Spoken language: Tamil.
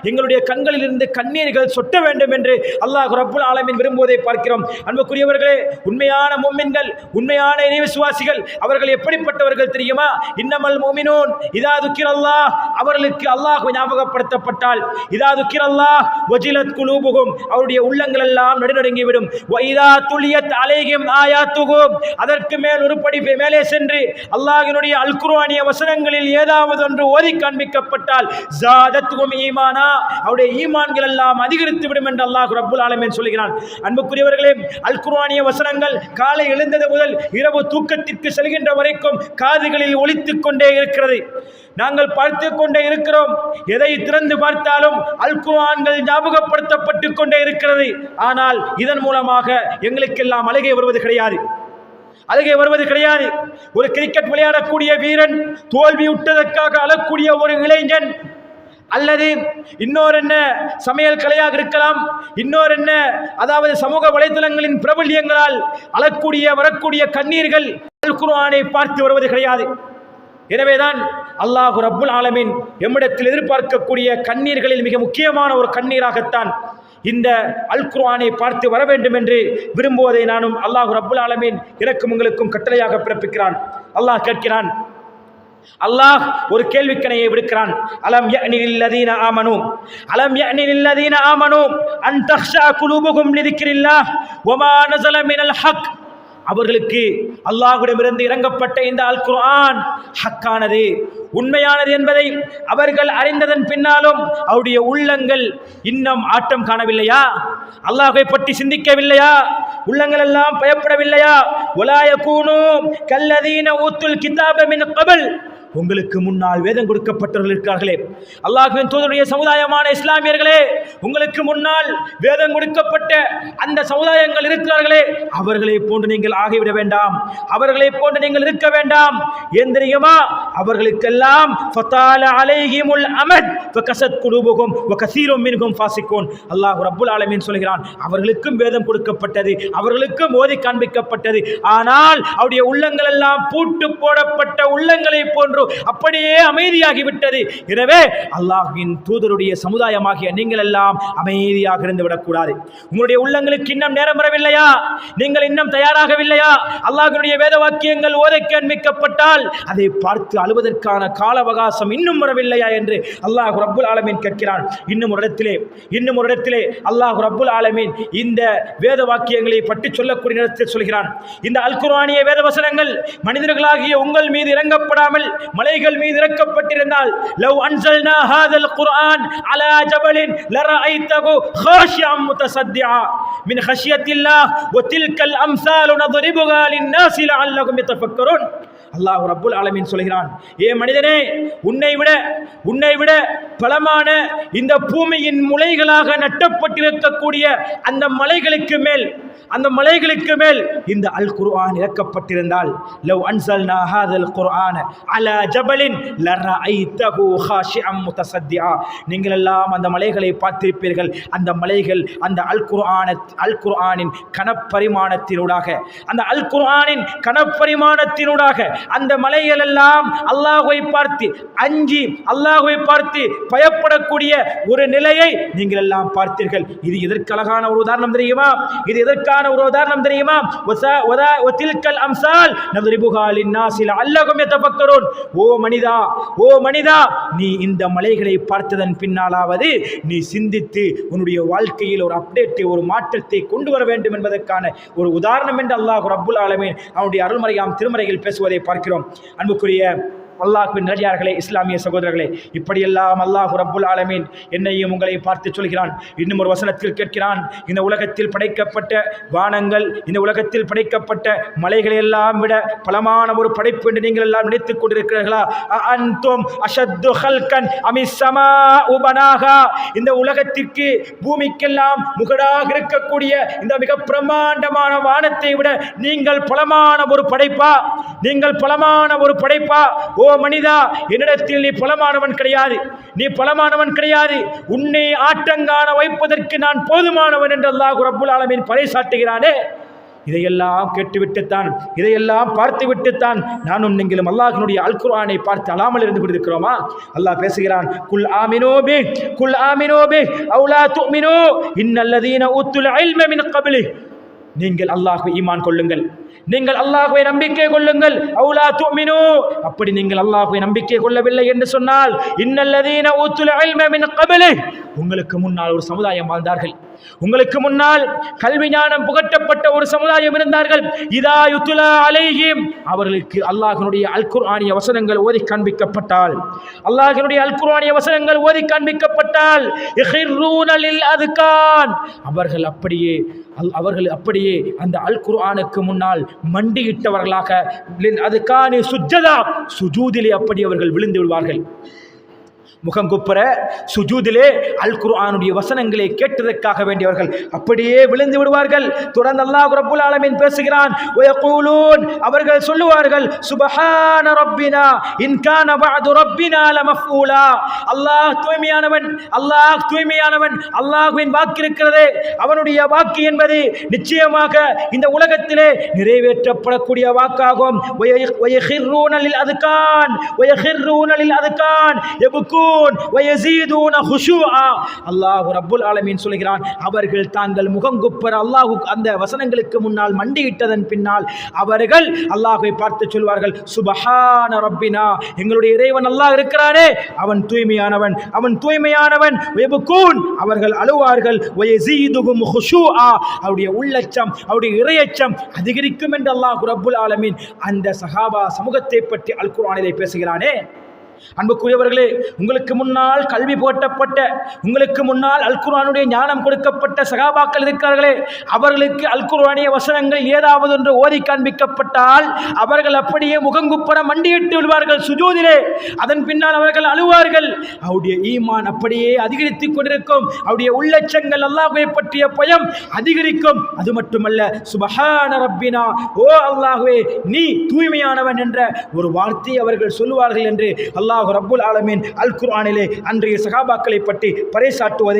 எங்களுடைய கண்களில் இருந்து கண்ணீர்கள் சொட்ட வேண்டும் என்று அல்லாஹ் ரப்புல் ஆலமீன் விரும்புவதை பார்க்கிறோம். அன்புக்குரியவர்களே, உண்மையான முஃமின்கள், உண்மையான இறைவிசுவாசிகள் அவர்கள் எப்படிப்பட்டவர்கள் தெரியுமா? இன்னமல் முஃமினூன் இதா துக்கிரல்லாஹ், அவர்களுக்கு அல்லாஹ் ஞாபகப்படுத்தப்பட்டால், இதா துக்கிரல்லாஹ் வஜிலத் குலூபுஹும், அவருடைய உள்ளங்கள் எல்லாம் நடுநடுங்கிவிடும். வ இதா துலியத் அலைஹிம் ஆயாத்துஹும், அதற்கு மேல் ஒரு படி மேலே சென்று அல்லாஹ்வினுடைய அல் குர்ஆனிய வசனங்களில் ஏதாவது ஒன்று ஓதி காண்பிக்கப்பட்டால் ஜாதத்துஹும் ஈமானா, அவருடைய ஈமான்கள் எல்லாம் அதிகரித்து விடும் என்று அல்லாஹ் ரப்புல் ஆலமீன் சொல்கிறான். அன்புக்குரியவர்களே, அல் குர்ஆனிய வசனங்கள் காலை எழுந்தது முதல் இரவு தூக்கத்திற்கு செல்கின்ற வரைக்கும் காதுகளில் ஒலித்துக் கொண்டே இருக்கிறது. நாங்கள் பார்த்து கொண்டே இருக்கிறோம். எதை திறந்து பார்த்தாலும் அல் குர்ஆன்கள் ஞாபகப்படுத்தப்பட்டு கொண்டே இருக்கிறது. ஆனால் இதன் மூலமாக எங்களுக்கெல்லாம் அழுகை வருவது கிடையாது. ஒரு கிரிக்கெட் விளையாடக்கூடிய வீரன் தோல்வியுற்றதற்காக அழக்கூடிய ஒரு இளைஞன், அல்லது இன்னொரு என்ன சமையல் கலையாக இருக்கலாம், இன்னொரு என்ன அதாவது சமூக வலைதளங்களின் பிரபல்யங்களால் வரக்கூடிய கண்ணீர்கள் அல் குர்ஆனை பார்த்து வருவது கிடையாது. எனவேதான் அல்லாஹ் ரப்புல் ஆலமீன் எம்மிடத்தில் எதிர்பார்க்கக்கூடிய கண்ணீர்களில் மிக முக்கியமான ஒரு கண்ணீராகத்தான் இந்த அல் குர்ஆனை பார்த்து வர வேண்டும் என்று விரும்புவதை நானும் அல்லாஹ் ரப்புல் ஆலமீன் எனக்கும் உங்களுக்கும் கட்டளையாக பிறப்பிக்கிறான். அல்லாஹ் கேட்கிறான், அல்லாஹ் ஒரு கேள்விக்கணையை விடுக்கிறான். அலம் யஅனில்லதீன ஆமனு அன் தக்ஷா குலூபுஹும் லிதிக்ரில்லாஹ் வமா நஸல மினல் ஹக், அவர்களுக்கு அல்லாஹ்விடமிருந்து இறங்கப்பட்ட இந்த அல் குர்ஆன் ஹக்கானது, உண்மையானது என்பதை அவர்கள் அறிந்ததன் பின்னாலும் அவருடைய உள்ளங்கள் இன்னும் ஆட்டம் காணவில்லையா? அல்லாஹ்வை பற்றி சிந்திக்கவில்லையா? உள்ளங்கள் எல்லாம் பயப்படவில்லையா? வலா யகூனு கல்லதீன ஊத்துல் கிதாப மின் கபல், உங்களுக்கு முன்னால் வேதம் கொடுக்கப்பட்டவர்கள் இருக்கிறார்களே, அல்லாஹ்வின் தூதருடைய சமுதாயமான இஸ்லாமியர்களே, உங்களுக்கு முன்னால் வேதம் கொடுக்கப்பட்ட அந்த சமுதாயங்கள் இருக்கிறார்களே, அவர்களை போன்று நீங்கள் ஆகிவிட வேண்டாம், அவர்களை போன்று நீங்கள் இருக்க வேண்டாம். ஏன் தெரியுமா? அவர்களுக்கெல்லாம் ஃபதால அலைஹிமுல் அமத் ஃபகஸத் குலூபுஹும் வகஸீரும் மின்ஹும் ஃபாஸிகூன். அல்லாஹ் ரப்புல் ஆலமீன் சொல்கிறான், அவர்களுக்கும் வேதம் கொடுக்கப்பட்டது, அவர்களுக்கும் ஓதி காண்பிக்கப்பட்டது, ஆனால் அவருடைய உள்ளங்கள் எல்லாம் பூட்டு போடப்பட்ட உள்ளங்களை போன்று அப்படியே அமைதியாகிவிட்டது. எனவே அல்லாஹ்வின் தூதருடைய சமுதாயமாகிய நீங்கள் எல்லாம் அமைதியாக இருந்து விடக்கூடாது. உங்களுடைய உள்ளங்களுக்கு இன்னும் நேரம் வரவில்லையா? நீங்கள் இன்னும் தயாராகவில்லையா? அல்லாஹ்வினுடைய வேத வாக்கியங்கள் ஓதை காண்பிக்கப்பட்டால் அதை பார்த்து அழுவதற்கான கால அவகாசம் இன்னும் வரவில்லையா என்று அல்லாஹ் ரப்புல் ஆலமீன் கேட்கிறான். இன்னும் ஒரு இடத்திலே அல்லாஹ் ரப்புல் ஆலமீன் இந்த வேத வாக்கியங்களை பற்றி சொல்லக்கூடிய நேரத்தில் சொல்கிறான், இந்த அல் குர்ஆனிய வேத வசனங்கள் மனிதர்களாகிய உங்கள் மீது இறங்கப்படாமல் மலைகள் மீது இறக்கப்பட்டிருந்தால், லவ் அன்ஸல்னா ஹாதல் குர்ஆன் அலா ஜபலின் லரஐதஹு காஷிஅம் முத்தஸத்திஆ மின் ஹஷ்யத்தில்லாஹ் வ தில்கல் அம்சாலு நضربுஹா லின்னாஸி லஅல்லஹும் யதஃபக்கரூன். அல்லாஹ் ரப்புல் ஆலமீன் சொல்கிறான், ஏ மனிதனே, உன்னை விட பலமான இந்த பூமியின் முளைகளாக நட்டப்பட்டிருக்கக்கூடிய அந்த மலைகளுக்கு மேல் இந்த அல் குர்ஆன் இறக்கப்பட்டிருந்தால், லவ் அன்ஸல்னா ஹாதல் குர்ஆன அலா ஜபலின் லரஐதஹு காஷிஅம் முத்தஸத்திஆ, நீங்கள் எல்லாம் அந்த மலைகளை பார்த்திருப்பீர்கள். அந்த மலைகள் அந்த அல் குர்ஆனின் கனப்பரிமாணத்தினூடாக, அந்த அல் குர்ஆனின் கனப்பரிமாணத்தினூடாக அந்த மலைகள் எல்லாம் அல்லாஹ்வை பார்த்து அஞ்சி, அல்லாஹ்வை பார்த்து பயப்படக்கூடிய ஒரு நிலையை நீங்கள் எல்லாம் பார்த்தீர்கள். இது எதற்கு அழகான ஒரு உதாரணம் தெரியுமா? இது எதற்கான ஒரு உதாரணம் தெரியுமா? வதில்கல் அம்சால் நضربுஹா லின்னாஸி லஅல்லஹும் யதஃபக்கரூன். ஓ மனிதா, நீ இந்த மலைகளை பார்த்ததன் பின்னாலாவது நீ சிந்தித்து உன்னுடைய வாழ்க்கையில் ஒரு அப்டேட்டை, ஒரு மாற்றத்தை கொண்டு வர வேண்டும் என்பதற்கான ஒரு உதாரணம் என்று அல்லாஹ் ரப்புல் ஆலமீன் அவனுடைய அருள்மறையாம் திருமறையில் பேசுவதை பார்க்கிறோம். அன்புக்குரிய அல்லாஹ்வின் நல்லடியார்களே, இஸ்லாமிய சகோதரர்களே, இப்படியெல்லாம் அல்லாஹ் ரப்புல் ஆலமீன் என்னையும் உங்களை பார்த்து சொல்கிறான். இன்னும் ஒரு வசனத்தில் கேட்கிறான், இந்த உலகத்தில் படைக்கப்பட்ட வானங்கள், இந்த உலகத்தில் படைக்கப்பட்ட மலைகளை எல்லாம் விட பலமான ஒரு படைப்பு என்று நீங்கள் எல்லாம் நினைத்துக் கொண்டிருக்கிறீர்களா? அன்தும் அஷத்து ஹல்கன் அமிஸ் ஸமாஉ பனாஹா, இந்த உலகத்திற்கு பூமிக்கெல்லாம் முகடாக இருக்கக்கூடிய இந்த மிக பிரமாண்டமான வானத்தை விட நீங்கள் பலமான ஒரு படைப்பா? ஓ மனிதா, என்னிடத்தில் நீ பலமானவன் கிடையாது. உன்னை ஆட்டங்கான வைப்பதற்கு நான் போதுமானவன் என்று அல்லாஹ் ரப்புல் ஆலமீன் பறைசாட்டுகிறானே. இதையெல்லாம் கேட்டுவிட்டுத்தான், இதையெல்லாம் பார்த்துவிட்டுத்தான் நானும் நீங்களும் அல்லாஹ்வினுடைய அல் குர்ஆனை பார்த்து அழாமல் இருந்து கொண்டிருக்கிறோமா? அல்லாஹ் பேசுகிறான், குல் ஆமினூ பி குல் ஆமினூ பி அவ் லா துமினூ இன்னல்லதீன ஊத்துல் இல்ம மின் கப்லி. நீங்கள் அல்லாஹ்வை ஈமான் கொள்ளுங்கள், நீங்கள் அல்லாஹ்வை நம்பிக்கை கொள்ளுங்கள். அவுலா துமினு, அப்படி நீங்கள் அல்லாஹ்வை நம்பிக்கை கொள்ளவில்லை என்று சொன்னால், இன்னல்லதீன ஊத்துல் இல்ம மின் கப்லி, உங்களுக்கு முன்னால் ஒரு சமுதாயம் வாழ்ந்தார்கள், உங்களுக்கு முன்னால் கல்வி ஞானம் புகட்டப்பட்ட ஒரு சமுதாயம் இருந்தார்கள். இதா யுத்லா அலைஹிம், அவர்களுக்கு அல்லாஹ்வினுடைய அல் குர்ஆனிய வசனங்கள் ஓதி காண்பிக்கப்பட்டால், அல்லாஹ்வினுடைய அல் குர்ஆனிய வசனங்கள் ஓதி காண்பிக்கப்பட்டால், இஹிர்ரூன லில் அத்கான், அவர்கள் அப்படியே அந்த அல் குர்ஆனுக்கு முன்னால் மண்டியிட்டவர்களாக, அதுக்கான சுஜ்ஜதா, சுஜூதிலே அப்படி அவர்கள் விழுந்து விடுவார்கள். முகங்குப்புற சுஜூதிலே அல் குர்ஆனுடைய வசனங்களை கேட்டதற்காக வேண்டியவர்கள் அப்படியே விழுந்து விடுவார்கள். தொடர்ந்து அல்லாஹ் ரப்புல் ஆலமீன் பேசுகிறான், வயகூலூன், அவர்கள் சொல்லுவார்கள், சுப்ஹான ரப்பினா இன் கான வஅது ரப்பினா லமஃஊலா, அல்லாஹ் தூய்மையானவன், அல்லாஹ் தூய்மையானவன், அல்லாஹ்வின் வாக்கு இருக்கிறதே, அவனுடைய வாக்கு என்பது நிச்சயமாக இந்த உலகத்திலே நிறைவேற்றப்படக்கூடிய வாக்காகும். வயஹிர்ரூன லில் அத்கான் வயஹிர்ரூன லில் அத்கான் யபுகூன் வயஸீதுன ஹுஷூஆ. அல்லாஹ் ரப்புல் ஆலமீன் சொல்கிறான், அவர்கள் தாங்கள் முகங்குப்புற அல்லாஹ் அந்த வசனங்களுக்கு முன்னால் மண்டியிட்டதன் பின்னால் அவர்கள் அல்லாஹ்வை பார்த்து சொல்வார்கள், சுப்ஹான ரப்பினா, எங்களுடைய இறைவன் அல்லாஹ் இருக்கிறானே அவன் தூய்மையானவன், அவன் தூய்மையானவன். வயபுகூன், அவர்கள் அழுவார்கள். வயஸீதுஹும் ஹுஷூஆ, அவருடைய உள்ளச்சம், அவருடைய இறையச்சம் அதிகரிக்கும் என்று அல்லாஹ் ரப்புல் ஆலமீன் அந்த சஹாபா சமூகத்தை பற்றி அல் குர்ஆனிலே பேசுகிறானே. அன்புக்குரியவர்களே, உங்களுக்கு முன்னால் கல்வி போட்டப்பட்ட, உங்களுக்கு முன்னால் அல் குர்ஆனுடைய ஞானம் கொடுக்கப்பட்ட சகாபாக்கள் இருக்கிறார்களே, அவர்களுக்கு அல் குர்ஆனிய வசனங்கள் ஏதாவது ஒன்று ஓதி காண்பிக்கப்பட்டால் அவர்கள் அப்படியே முகங்குப்புற மண்டியிட்டு விடுவார்கள் சுஜூதிலே. அதன் பின்னால் அவர்கள் அழுவார்கள். அவருடைய ஈமான் அப்படியே அதிகரித்துக் கொண்டிருக்கும், அவருடைய உள்ளச்சங்கள் அல்லாஹ்வை பற்றிய பயம் அதிகரிக்கும். அது மட்டுமல்ல, சுப்ஹான ரப்பினா, ஓ அல்லாஹ்வே நீ தூய்மையானவன் என்ற ஒரு வார்த்தையை அவர்கள் சொல்லுவார்கள் என்று அல்லாஹ் ரப்புல் ஆலமீன் அல் குர்ஆனிலே அன்றைய சஹாபாக்களை பற்றி பறைசாற்றுவதை